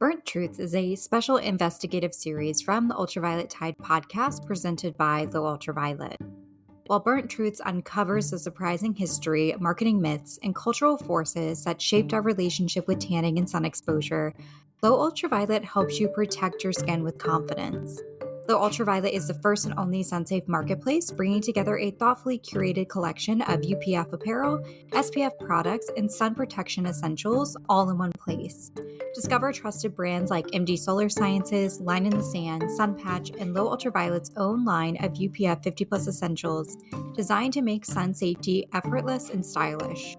Burnt Truths is a special investigative series from the Ultraviolet Tide podcast presented by Leah Ultraviolet. While Burnt Truths uncovers the surprising history, marketing myths, and cultural forces that shaped our relationship with tanning and sun exposure, Low Ultraviolet helps you protect your skin with confidence. Low Ultraviolet is the first and only sun-safe marketplace, bringing together a thoughtfully curated collection of UPF apparel, SPF products, and sun protection essentials all in one place. Discover trusted brands like MD Solar Sciences, Line in the Sand, Sun Patch, and Low Ultraviolet's own line of UPF 50+ essentials designed to make sun safety effortless and stylish.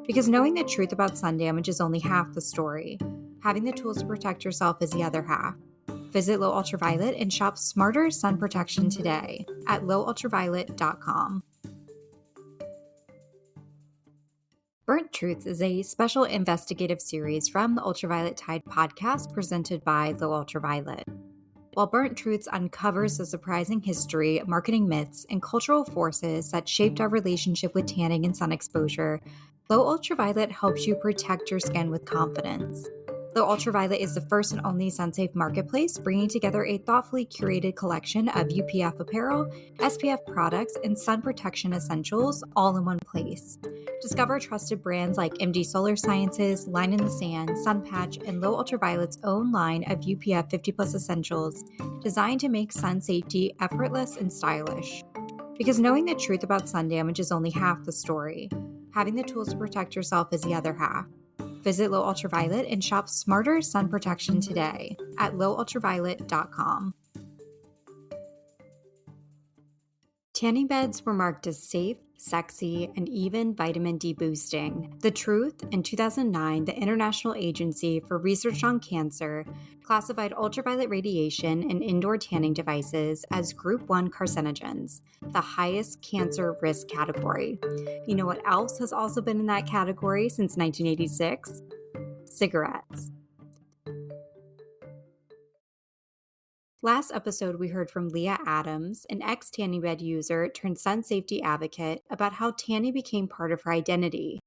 Because knowing the truth about sun damage is only half the story. Having the tools to protect yourself is the other half. Visit Low Ultraviolet and shop smarter sun protection today at lowultraviolet.com. Burnt Truths is a special investigative series from the Ultraviolet Tide podcast presented by Low Ultraviolet. While Burnt Truths uncovers the surprising history, marketing myths, and cultural forces that shaped our relationship with tanning and sun exposure, Low Ultraviolet helps you protect your skin with confidence. Low Ultraviolet is the first and only sun-safe marketplace, bringing together a thoughtfully curated collection of UPF apparel, SPF products, and sun protection essentials all in one place. Discover trusted brands like MD Solar Sciences, Line in the Sand, Sun Patch, and Low Ultraviolet's own line of UPF 50+ essentials designed to make sun safety effortless and stylish. Because knowing the truth about sun damage is only half the story. Having the tools to protect yourself is the other half. Visit Low Ultraviolet and shop smarter sun protection today at lowultraviolet.com. Tanning beds were marked as safe, sexy, and even vitamin D boosting. The truth, in 2009, the International Agency for Research on Cancer classified ultraviolet radiation and indoor tanning devices as Group 1 carcinogens, the highest cancer risk category. You know what else has also been in that category since 1986? Cigarettes. Last episode, we heard from Leah Adams, an ex-tanning bed user turned sun safety advocate, about how tanning became part of her identity.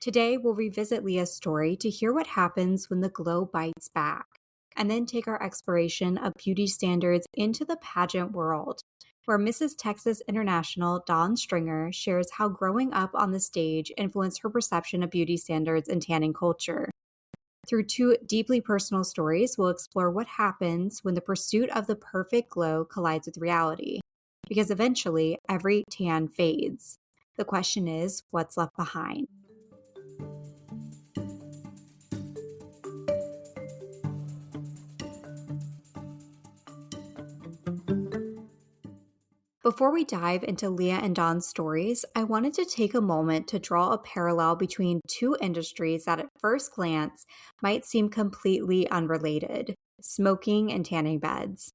Today, we'll revisit Leah's story to hear what happens when the glow bites back, and then take our exploration of beauty standards into the pageant world, where Mrs. Texas International Dawn Stringer shares how growing up on the stage influenced her perception of beauty standards and tanning culture. Through two deeply personal stories, we'll explore what happens when the pursuit of the perfect glow collides with reality. Because eventually, every tan fades. The question is, what's left behind? Before we dive into Leah and Dawn's stories, I wanted to take a moment to draw a parallel between two industries that at first glance might seem completely unrelated: smoking and tanning beds.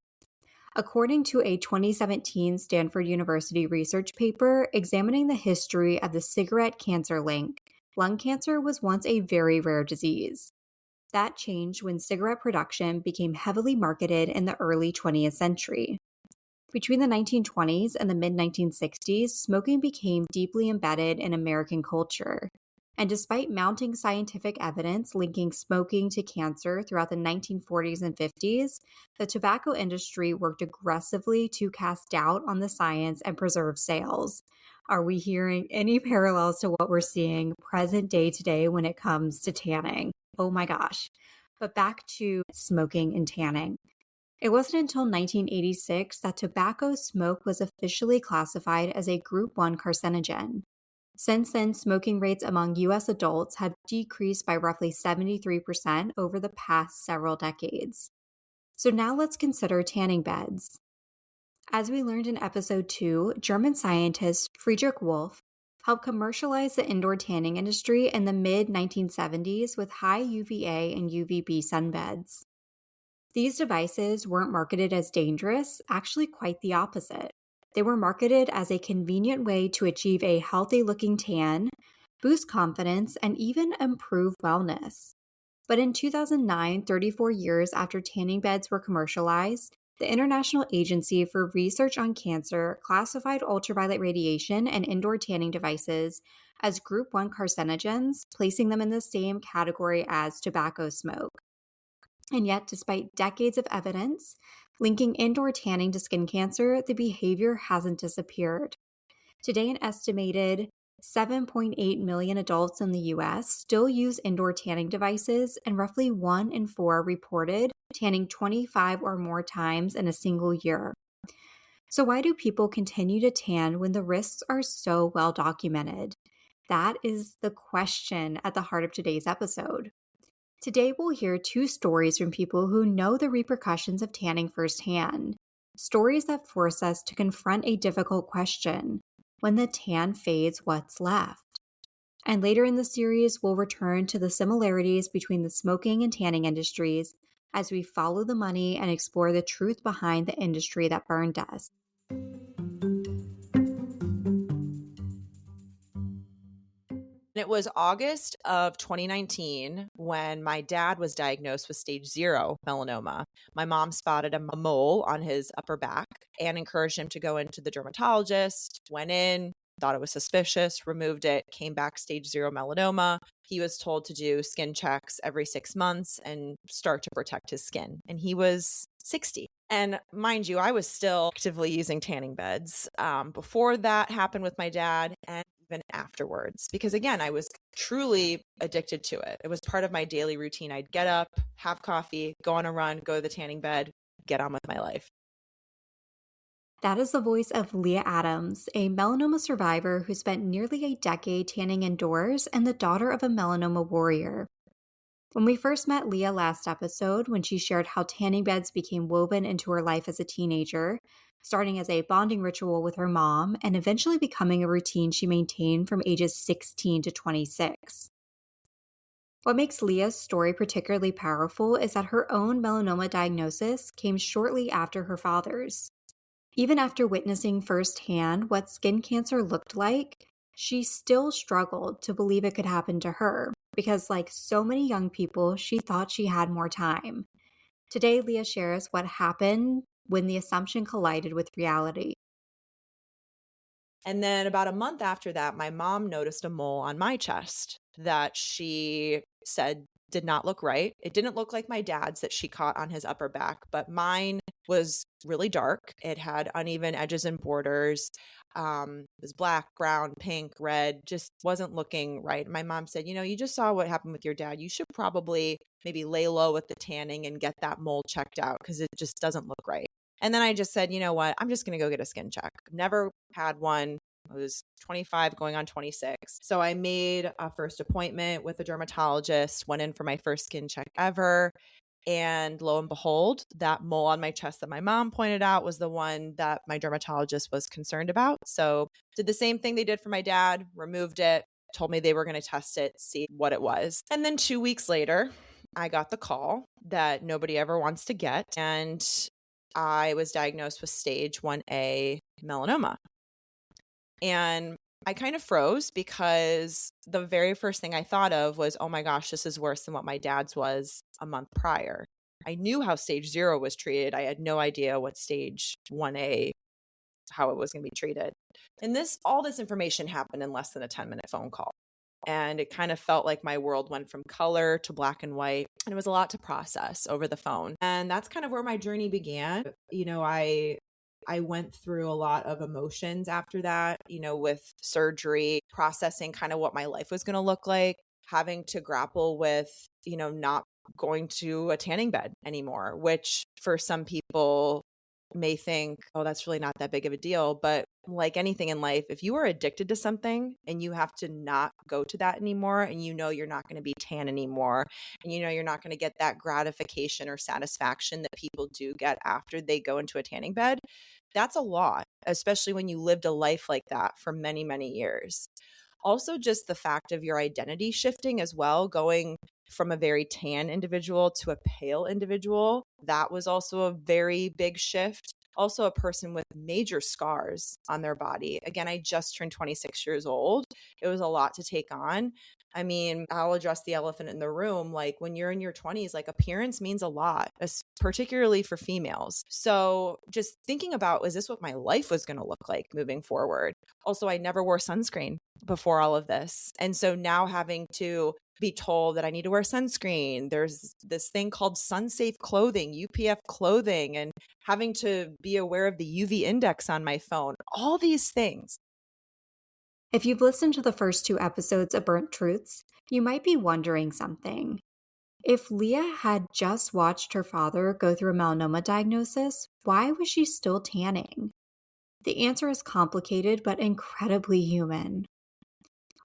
According to a 2017 Stanford University research paper examining the history of the cigarette cancer link, lung cancer was once a very rare disease. That changed when cigarette production became heavily marketed in the early 20th century. Between the 1920s and the mid-1960s, smoking became deeply embedded in American culture. And despite mounting scientific evidence linking smoking to cancer throughout the 1940s and 50s, the tobacco industry worked aggressively to cast doubt on the science and preserve sales. Are we hearing any parallels to what we're seeing present day today when it comes to tanning? Oh my gosh. But back to smoking and tanning. It wasn't until 1986 that tobacco smoke was officially classified as a Group 1 carcinogen. Since then, smoking rates among U.S. adults have decreased by roughly 73% over the past several decades. So now let's consider tanning beds. As we learned in episode 2, German scientist Friedrich Wolf helped commercialize the indoor tanning industry in the mid-1970s with high UVA and UVB sunbeds. These devices weren't marketed as dangerous, actually quite the opposite. They were marketed as a convenient way to achieve a healthy-looking tan, boost confidence, and even improve wellness. But in 2009, 34 years after tanning beds were commercialized, the International Agency for Research on Cancer classified ultraviolet radiation and indoor tanning devices as Group 1 carcinogens, placing them in the same category as tobacco smoke. And yet, despite decades of evidence linking indoor tanning to skin cancer, the behavior hasn't disappeared. Today, an estimated 7.8 million adults in the US still use indoor tanning devices, and roughly 1 in 4 reported tanning 25 or more times in a single year. So, why do people continue to tan when the risks are so well documented? That is the question at the heart of today's episode. Today, we'll hear 2 stories from people who know the repercussions of tanning firsthand. Stories that force us to confront a difficult question: when the tan fades, what's left? And later in the series, we'll return to the similarities between the smoking and tanning industries as we follow the money and explore the truth behind the industry that burned us. It was August of 2019 when my dad was diagnosed with stage 0 melanoma. My mom spotted a mole on his upper back and encouraged him to go into the dermatologist. Went in, thought it was suspicious, removed it, came back stage 0 melanoma. He was told to do skin checks every 6 months and start to protect his skin. And he was 60. And mind you, I was still actively using tanning beds before that happened with my dad, and even afterwards, because again, I was truly addicted to it. It was part of my daily routine. I'd get up, have coffee, go on a run, go to the tanning bed, get on with my life. That is the voice of Leah Adams, a melanoma survivor who spent nearly a decade tanning indoors and the daughter of a melanoma warrior. When we first met Leah last episode, when she shared how tanning beds became woven into her life as a teenager, starting as a bonding ritual with her mom and eventually becoming a routine she maintained from ages 16 to 26. What makes Leah's story particularly powerful is that her own melanoma diagnosis came shortly after her father's. Even after witnessing firsthand what skin cancer looked like, she still struggled to believe it could happen to her because, like so many young people, she thought she had more time. Today, Leah shares what happened when the assumption collided with reality. And then about a month after that, my mom noticed a mole on my chest that she said did not look right. It didn't look like my dad's that she caught on his upper back, but mine was really dark. It had uneven edges and borders. It was black, brown, pink, red, just wasn't looking right. My mom said, you just saw what happened with your dad. You should probably maybe lay low with the tanning and get that mole checked out because it just doesn't look right. And then I just said, you know what? I'm just going to go get a skin check. Never had one. I was 25 going on 26. So I made a first appointment with a dermatologist, went in for my first skin check ever. And lo and behold, that mole on my chest that my mom pointed out was the one that my dermatologist was concerned about. So did the same thing they did for my dad, removed it, told me they were going to test it, see what it was. And then 2 weeks later, I got the call that nobody ever wants to get. And I was diagnosed with stage 1A melanoma. And I kind of froze because the very first thing I thought of was, oh my gosh, this is worse than what my dad's was a month prior. I knew how stage 0 was treated. I had no idea what stage 1A, how it was going to be treated. And all this information happened in less than a 10-minute phone call. And it kind of felt like my world went from color to black and white. And it was a lot to process over the phone. And that's kind of where my journey began. I went through a lot of emotions after that, with surgery, processing kind of what my life was going to look like, having to grapple with, not going to a tanning bed anymore, which for some people may think, oh, that's really not that big of a deal. But like anything in life, if you are addicted to something and you have to not go to that anymore, and you're not going to be tan anymore, and you're not going to get that gratification or satisfaction that people do get after they go into a tanning bed, that's a lot, especially when you lived a life like that for many, many years. Also, just the fact of your identity shifting as well, going from a very tan individual to a pale individual, that was also a very big shift. Also, a person with major scars on their body. Again, I just turned 26 years old. It was a lot to take on. I mean, I'll address the elephant in the room. Like when you're in your 20s, like appearance means a lot, particularly for females. So just thinking about, is this what my life was going to look like moving forward? Also, I never wore sunscreen before all of this. And so now having to be told that I need to wear sunscreen. There's this thing called sun safe clothing, UPF clothing, and having to be aware of the UV index on my phone, all these things. If you've listened to the first 2 episodes of Burnt Truths, you might be wondering something. If Leah had just watched her father go through a melanoma diagnosis, why was she still tanning? The answer is complicated but incredibly human.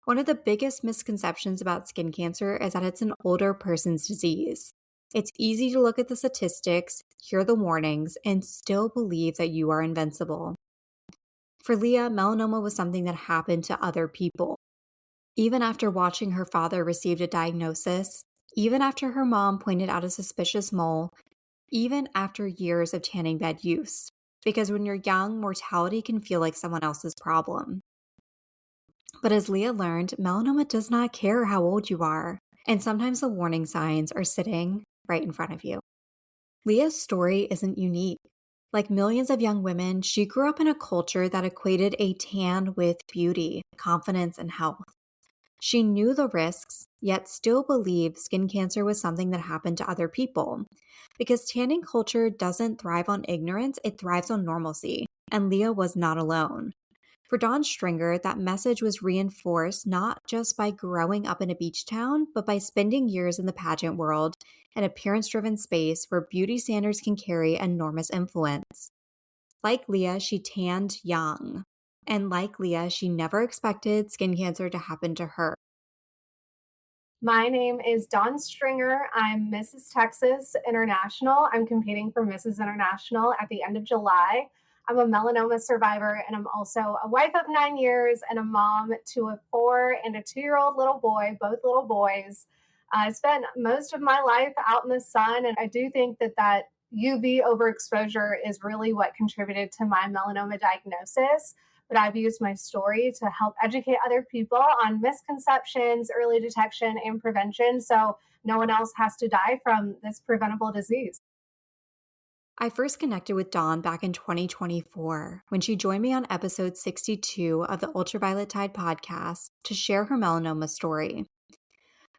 One of the biggest misconceptions about skin cancer is that it's an older person's disease. It's easy to look at the statistics, hear the warnings, and still believe that you are invincible. For Leah, melanoma was something that happened to other people. Even after watching her father receive a diagnosis, even after her mom pointed out a suspicious mole, even after years of tanning bed use. Because when you're young, mortality can feel like someone else's problem. But as Leah learned, melanoma does not care how old you are, and sometimes the warning signs are sitting right in front of you. Leah's story isn't unique. Like millions of young women, she grew up in a culture that equated a tan with beauty, confidence, and health. She knew the risks, yet still believed skin cancer was something that happened to other people. Because tanning culture doesn't thrive on ignorance, it thrives on normalcy, and Leah was not alone. For Dawn Stringer, that message was reinforced not just by growing up in a beach town, but by spending years in the pageant world, an appearance-driven space where beauty standards can carry enormous influence. Like Leah, she tanned young. And like Leah, she never expected skin cancer to happen to her. My name is Dawn Stringer. I'm Mrs. Texas International. I'm competing for Mrs. International at the end of July. I'm a melanoma survivor, and I'm also a wife of 9 years and a mom to a 4 and a 2-year-old little boy, both little boys. I spent most of my life out in the sun, and I do think that UV overexposure is really what contributed to my melanoma diagnosis. But I've used my story to help educate other people on misconceptions, early detection, and prevention so no one else has to die from this preventable disease. I first connected with Dawn back in 2024 when she joined me on episode 62 of the Ultraviolet Tide podcast to share her melanoma story.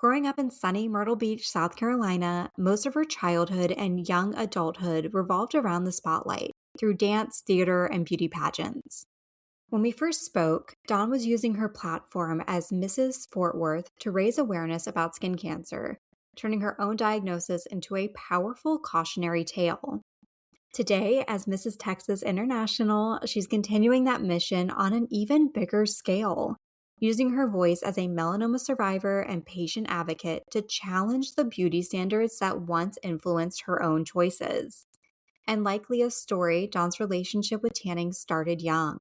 Growing up in sunny Myrtle Beach, South Carolina, most of her childhood and young adulthood revolved around the spotlight through dance, theater, and beauty pageants. When we first spoke, Dawn was using her platform as Mrs. Fort Worth to raise awareness about skin cancer, turning her own diagnosis into a powerful cautionary tale. Today, as Mrs. Texas International, she's continuing that mission on an even bigger scale, using her voice as a melanoma survivor and patient advocate to challenge the beauty standards that once influenced her own choices. And like Leah's story, Dawn's relationship with tanning started young.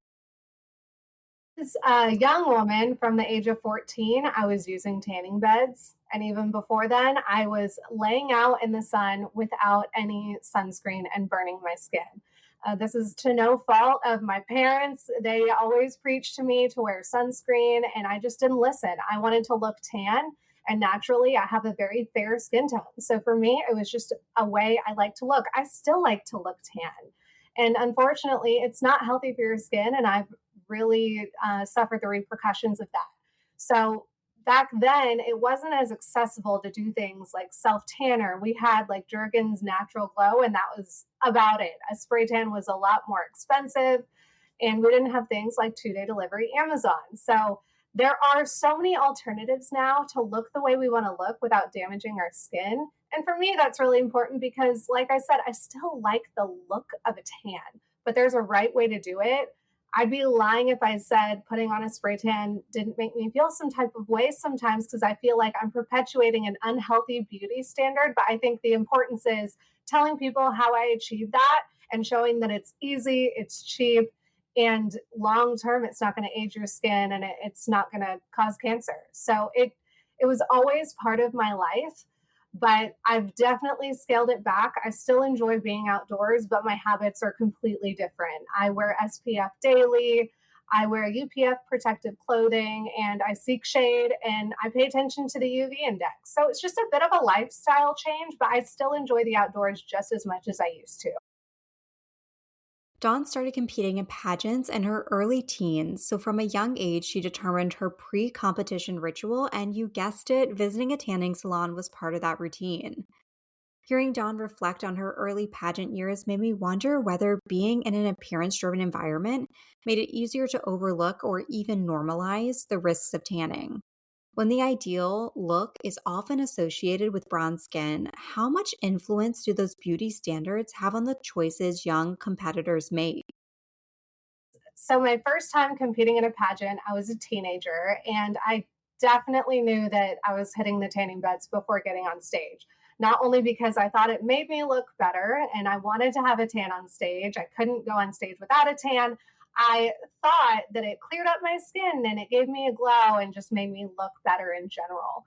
As a young woman from the age of 14, I was using tanning beds. And even before then, I was laying out in the sun without any sunscreen and burning my skin. This is to no fault of my parents. They always preached to me to wear sunscreen, and I just didn't listen. I wanted to look tan, and naturally, I have a very fair skin tone. So for me, it was just a way I like to look. I still like to look tan. And unfortunately, it's not healthy for your skin, and I've really suffered the repercussions of that. So back then, it wasn't as accessible to do things like self tanner. We had like Jergens Natural Glow, and that was about it. A spray tan was a lot more expensive, and we didn't have things like 2-day delivery Amazon. So there are so many alternatives now to look the way we want to look without damaging our skin. And for me, that's really important because, like I said, I still like the look of a tan, but there's a right way to do it. I'd be lying if I said putting on a spray tan didn't make me feel some type of way sometimes because I feel like I'm perpetuating an unhealthy beauty standard. But I think the importance is telling people how I achieved that and showing that it's easy, it's cheap, and long term, it's not going to age your skin and it's not going to cause cancer. So it was always part of my life, but I've definitely scaled it back. I still enjoy being outdoors, but my habits are completely different. I wear SPF daily. I wear UPF protective clothing, and I seek shade, and I pay attention to the UV index. So it's just a bit of a lifestyle change, but I still enjoy the outdoors just as much as I used to. Dawn started competing in pageants in her early teens, so from a young age, she determined her pre competition ritual, and you guessed it, visiting a tanning salon was part of that routine. Hearing Dawn reflect on her early pageant years made me wonder whether being in an appearance driven environment made it easier to overlook or even normalize the risks of tanning. When the ideal look is often associated with bronze skin, how much influence do those beauty standards have on the choices young competitors make? So my first time competing in a pageant, I was a teenager, and I definitely knew that I was hitting the tanning beds before getting on stage. Not only because I thought it made me look better and I wanted to have a tan on stage, I couldn't go on stage without a tan. I thought that it cleared up my skin and it gave me a glow and just made me look better in general.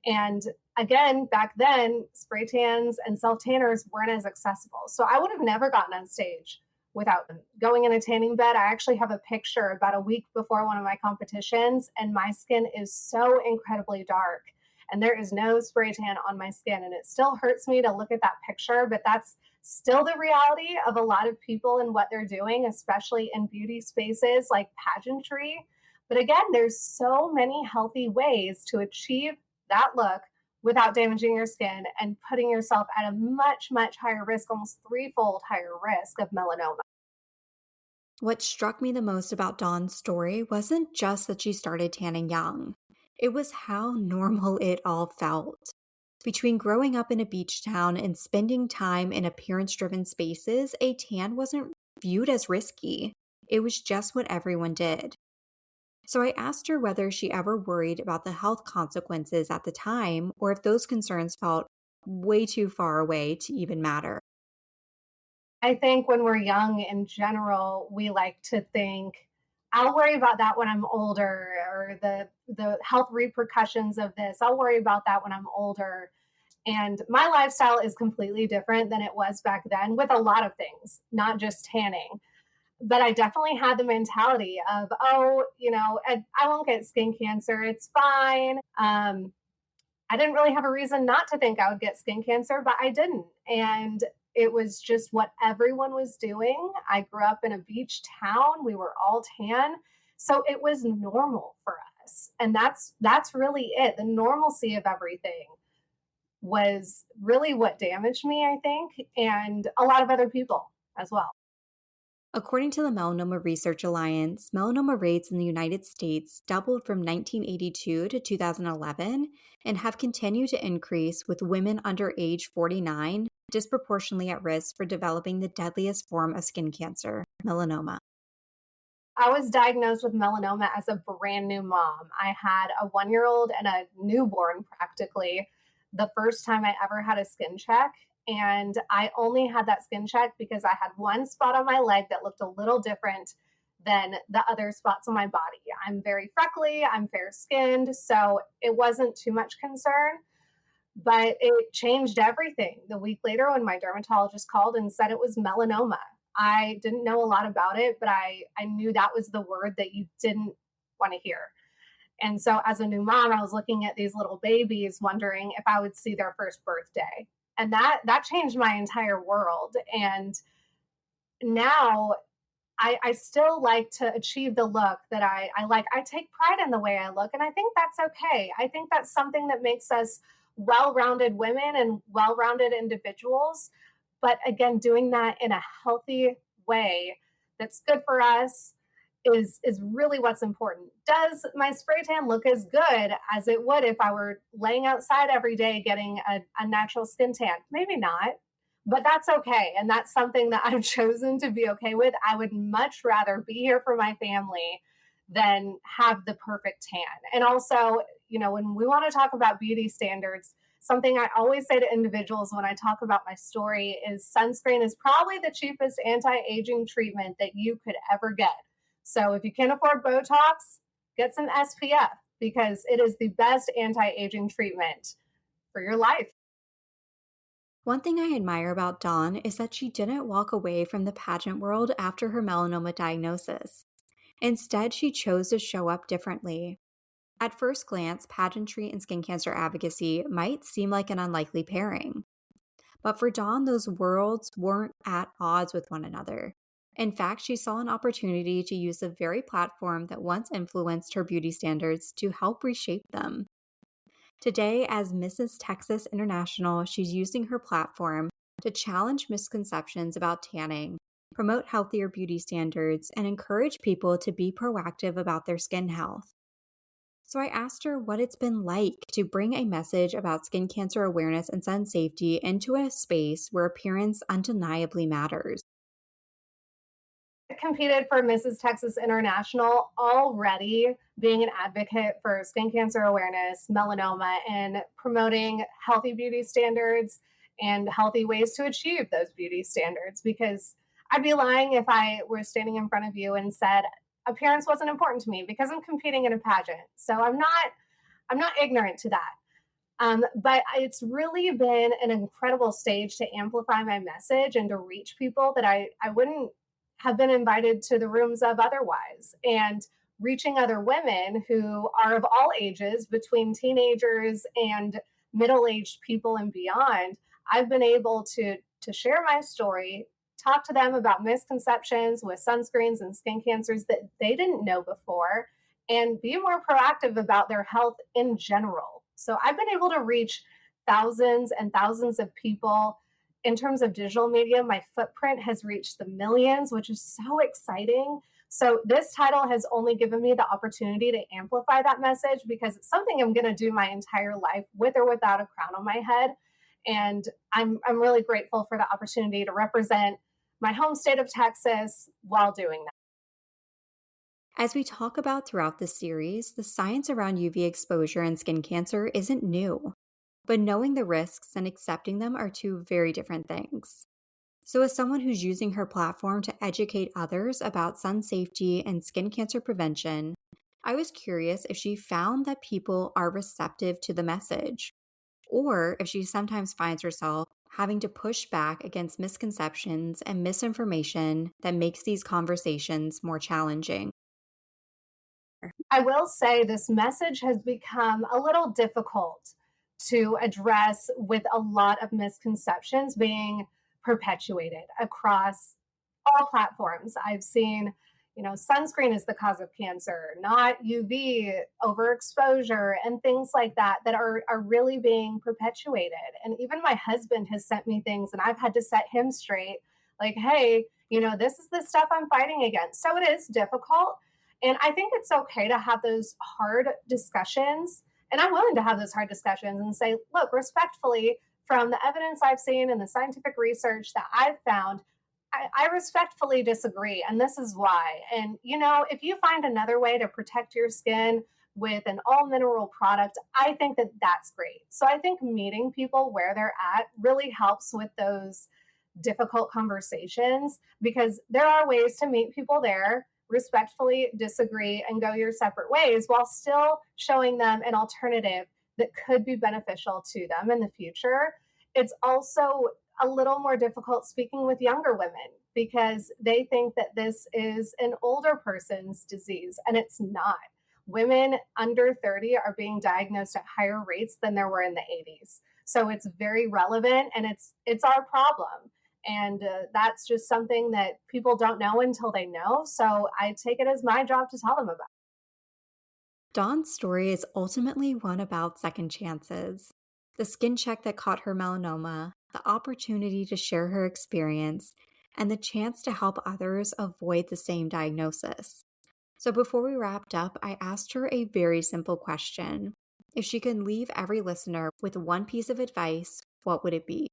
And again, back then, spray tans and self tanners weren't as accessible. So I would have never gotten on stage without going in a tanning bed. I actually have a picture about a week before one of my competitions, and my skin is so incredibly dark. And there is no spray tan on my skin. And it still hurts me to look at that picture, but that's still the reality of a lot of people and what they're doing, especially in beauty spaces like pageantry. But again, there's so many healthy ways to achieve that look without damaging your skin and putting yourself at a much, much higher risk, almost threefold higher risk of melanoma. What struck me the most about Dawn's story wasn't just that she started tanning young, it was how normal it all felt. Between growing up in a beach town and spending time in appearance driven spaces, a tan wasn't viewed as risky. It was just what everyone did. So I asked her whether she ever worried about the health consequences at the time or if those concerns felt way too far away to even matter. I think when we're young in general, we like to think, I'll worry about that when I'm older, or the health repercussions of this. I'll worry about that when I'm older. And my lifestyle is completely different than it was back then with a lot of things, not just tanning. But I definitely had the mentality of, oh, I won't get skin cancer. It's fine. I didn't really have a reason not to think I would get skin cancer, but I didn't. And it was just what everyone was doing. I grew up in a beach town. We were all tan. So it was normal for us. And that's really it. The normalcy of everything was really what damaged me, I think, and a lot of other people as well. According to the Melanoma Research Alliance, melanoma rates in the United States doubled from 1982 to 2011 and have continued to increase, with women under age 49 disproportionately at risk for developing the deadliest form of skin cancer, melanoma. I was diagnosed with melanoma as a brand new mom. I had a 1 year old and a newborn practically the first time I ever had a skin check. And I only had that skin check because I had one spot on my leg that looked a little different than the other spots on my body. I'm very freckly, I'm fair skinned, so it wasn't too much concern. But it changed everything. The week later, when my dermatologist called and said it was melanoma, I didn't know a lot about it, but I knew that was the word that you didn't want to hear. And so, as a new mom, I was looking at these little babies, wondering if I would see their first birthday. And that changed my entire world. And now I still like to achieve the look that I like. I take pride in the way I look, and I think that's okay. I think that's something that makes us well rounded women and well rounded individuals. But again, doing that in a healthy way that's good for us is really what's important. Does my spray tan look as good as it would if I were laying outside every day getting a natural skin tan? Maybe not, but that's okay. And that's something that I've chosen to be okay with. I would much rather be here for my family than have the perfect tan. And also, when we want to talk about beauty standards, something I always say to individuals when I talk about my story is sunscreen is probably the cheapest anti aging treatment that you could ever get. So if you can't afford Botox, get some SPF because it is the best anti aging treatment for your life. One thing I admire about Dawn is that she didn't walk away from the pageant world after her melanoma diagnosis. Instead, she chose to show up differently. At first glance, pageantry and skin cancer advocacy might seem like an unlikely pairing. But for Dawn, those worlds weren't at odds with one another. In fact, she saw an opportunity to use the very platform that once influenced her beauty standards to help reshape them. Today, as Mrs. Texas International, she's using her platform to challenge misconceptions about tanning, promote healthier beauty standards, and encourage people to be proactive about their skin health. So I asked her what it's been like to bring a message about skin cancer awareness and sun safety into a space where appearance undeniably matters. Competed for Mrs. Texas International, already being an advocate for skin cancer awareness, melanoma, and promoting healthy beauty standards and healthy ways to achieve those beauty standards. Because I'd be lying if I were standing in front of you and said appearance wasn't important to me because I'm competing in a pageant. So I'm not ignorant to that. But it's really been an incredible stage to amplify my message and to reach people that I wouldn't have been invited to the rooms of otherwise. And reaching other women who are of all ages, between teenagers and middle aged people and beyond, I've been able to share my story, talk to them about misconceptions with sunscreens and skin cancers that they didn't know before, and be more proactive about their health in general. So I've been able to reach thousands and thousands of people. In terms of digital media, my footprint has reached the millions, which is so exciting. So this title has only given me the opportunity to amplify that message because it's something I'm going to do my entire life with or without a crown on my head. And I'm really grateful for the opportunity to represent my home state of Texas while doing that. As we talk about throughout the series, the science around UV exposure and skin cancer isn't new, but knowing the risks and accepting them are two very different things. So, as someone who's using her platform to educate others about sun safety and skin cancer prevention, I was curious if she found that people are receptive to the message, or if she sometimes finds herself having to push back against misconceptions and misinformation that makes these conversations more challenging. I will say this message has become a little difficult to address with a lot of misconceptions being perpetuated across all platforms. I've seen, sunscreen is the cause of cancer, not UV overexposure and things like that that are really being perpetuated. And even my husband has sent me things and I've had to set him straight like, hey, this is the stuff I'm fighting against. So it is difficult. And I think it's okay to have those hard discussions. And I'm willing to have those hard discussions and say, look, respectfully, from the evidence I've seen and the scientific research that I've found, I respectfully disagree. And this is why. And, if you find another way to protect your skin with an all mineral product, I think that that's great. So I think meeting people where they're at really helps with those difficult conversations because there are ways to meet people there, respectfully disagree, and go your separate ways while still showing them an alternative that could be beneficial to them in the future. It's also a little more difficult speaking with younger women because they think that this is an older person's disease, and it's not. Women under 30 are being diagnosed at higher rates than there were in the 80s. So it's very relevant and it's our problem. And that's just something that people don't know until they know. So I take it as my job to tell them about. Dawn's story is ultimately one about second chances. The skin check that caught her melanoma, the opportunity to share her experience, and the chance to help others avoid the same diagnosis. So before we wrapped up, I asked her a very simple question. If she could leave every listener with one piece of advice, what would it be?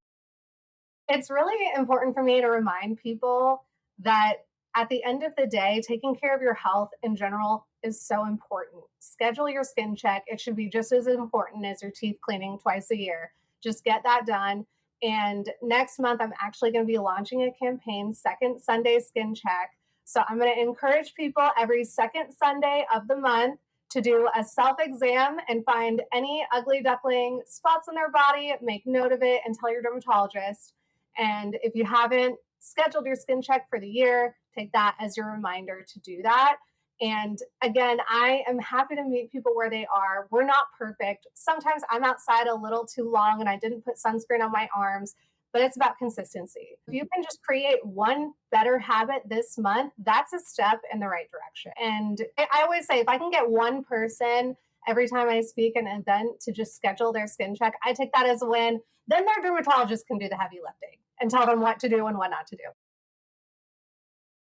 It's really important for me to remind people that at the end of the day, taking care of your health in general is so important. Schedule your skin check. It should be just as important as your teeth cleaning twice a year. Just get that done. And next month, I'm actually going to be launching a campaign, Second Sunday Skin Check. So I'm going to encourage people every second Sunday of the month to do a self exam and find any ugly duckling spots on their body, make note of it, and tell your dermatologist. And if you haven't scheduled your skin check for the year, take that as your reminder to do that. And again, I am happy to meet people where they are. We're not perfect. Sometimes I'm outside a little too long and I didn't put sunscreen on my arms, but it's about consistency. If you can just create one better habit this month, that's a step in the right direction. And I always say, if I can get one person every time I speak at an event to just schedule their skin check, I take that as a win. Then their dermatologist can do the heavy lifting and tell them what to do and what not to do.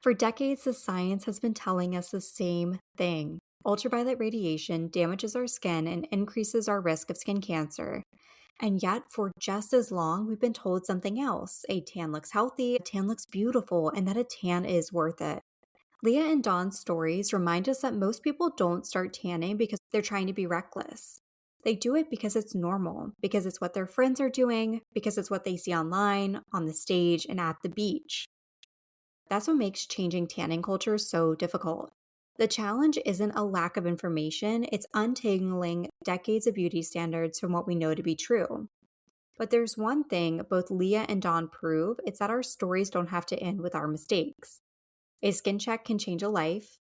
For decades, the science has been telling us the same thing. Ultraviolet radiation damages our skin and increases our risk of skin cancer. And yet, for just as long, we've been told something else. A tan looks healthy, a tan looks beautiful, and that a tan is worth it. Leah and Dawn's stories remind us that most people don't start tanning because they're trying to be reckless. They do it because it's normal, because it's what their friends are doing, because it's what they see online, on the stage, and at the beach. That's what makes changing tanning culture so difficult. The challenge isn't a lack of information, it's untangling decades of beauty standards from what we know to be true. But there's one thing both Leah and Dawn prove, it's that our stories don't have to end with our mistakes. A skin check can change a life,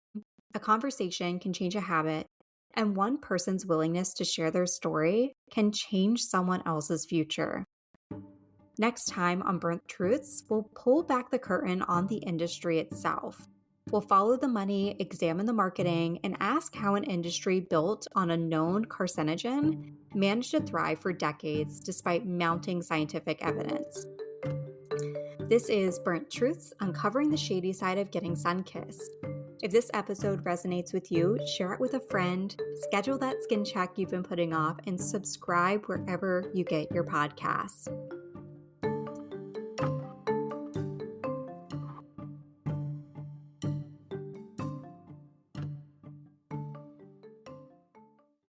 a conversation can change a habit, and one person's willingness to share their story can change someone else's future. Next time on Burnt Truths, we'll pull back the curtain on the industry itself. We'll follow the money, examine the marketing, and ask how an industry built on a known carcinogen managed to thrive for decades despite mounting scientific evidence. This is Burnt Truths, uncovering the shady side of getting sun-kissed. If this episode resonates with you, share it with a friend, schedule that skin check you've been putting off, and subscribe wherever you get your podcasts.